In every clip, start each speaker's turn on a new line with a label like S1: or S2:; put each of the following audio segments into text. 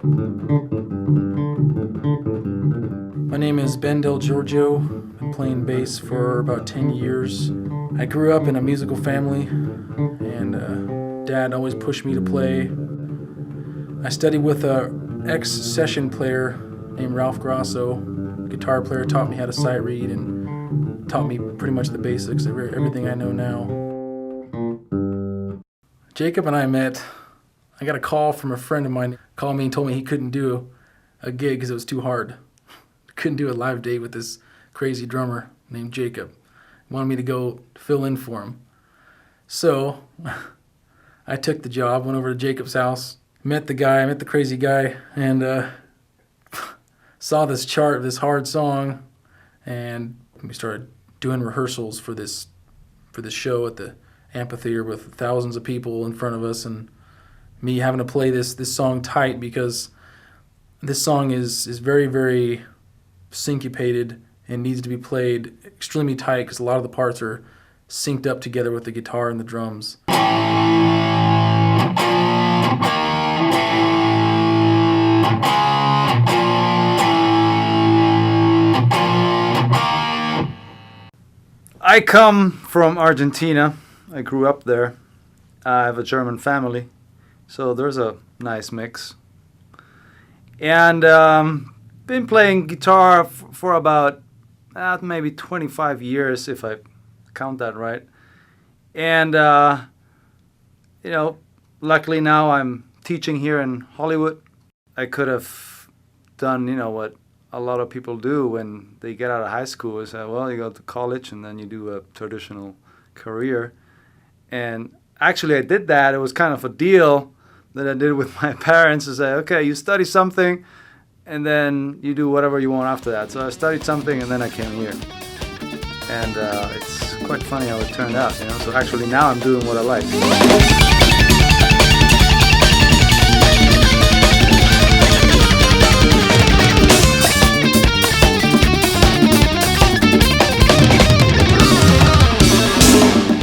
S1: My name is Giorgio. I've been playing bass for about 10 years. I grew up in a musical family, and Dad always pushed me to play. I studied with an ex-session player named Ralph Grasso. Guitar player, taught me how to sight read and taught me pretty much the basics of everything I know now. Jacob and I met. I got a call from a friend of mine, called me and told me he couldn't do a gig because it was too hard. Couldn't do a live date with this crazy drummer named Jacob. He wanted me to go fill in for him. So I took the job, went over to Jacob's house, met the crazy guy, and saw this chart, this hard song, and we started doing rehearsals for this show at the amphitheater with thousands of people in front of us, and me having to play this song tight because this song is very, very syncopated and needs to be played extremely tight because a lot of the parts are synced up together with the guitar and the drums.
S2: I come from Argentina. I grew up there. I have a German family, so there's a nice mix. And been playing guitar for about maybe 25 years, if I count that right. And luckily now I'm teaching here in Hollywood. I could have done, what a lot of people do when they get out of high school is that, well, you go to college and then you do a traditional career. And actually I did that. It was kind of a deal that I did with my parents to say, okay, you study something and then you do whatever you want after that. So I studied something and then I came here. And it's quite funny how it turned out, So actually now I'm doing what I like.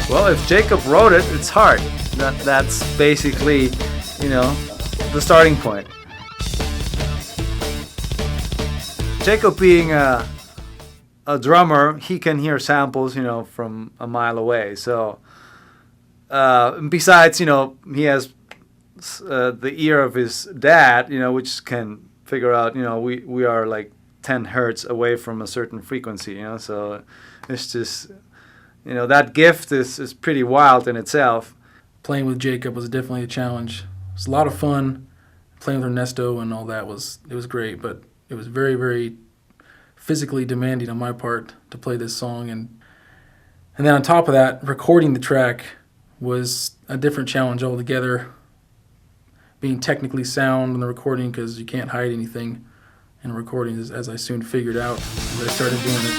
S2: Well, if Jacob wrote it, it's hard. That's basically, the starting point. Jacob being a drummer, he can hear samples, from a mile away. So, besides, he has the ear of his dad, which can figure out, we are like 10 hertz away from a certain frequency, So it's just, that gift is pretty wild in itself.
S1: Playing with Jacob was definitely a challenge. It was a lot of fun. Playing with Ernesto and all that was great, but it was very, very physically demanding on my part to play this song. And then on top of that, recording the track was a different challenge altogether. Being technically sound in the recording because you can't hide anything in recording, as I soon figured out as I started doing it.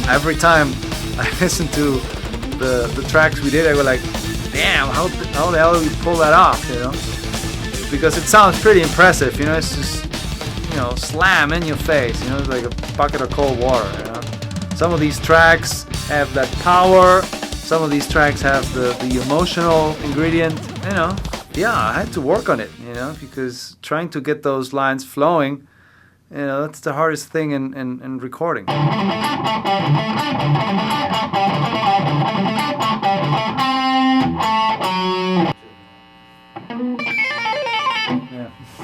S2: Every time I listen to the tracks we did, I go like, damn, how the hell did we pull that off, Because it sounds pretty impressive, it's just, slam in your face, it's like a bucket of cold water, Some of these tracks have that power, some of these tracks have the emotional ingredient, Yeah, I had to work on it, because trying to get those lines flowing, that's the hardest thing in recording.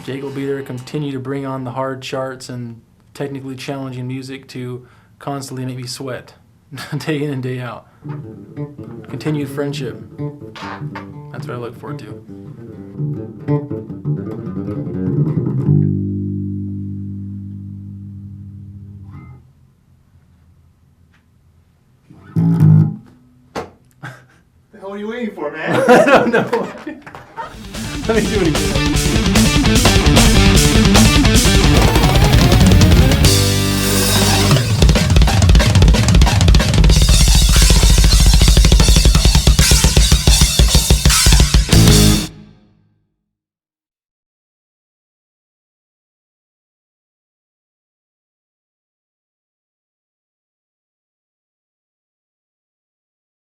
S1: Jake will be there to continue to bring on the hard charts and technically challenging music to constantly make me sweat, day in and day out. Continued friendship. That's what I look forward to.
S3: What are you waiting for, man?
S1: I don't know. Let me do it again.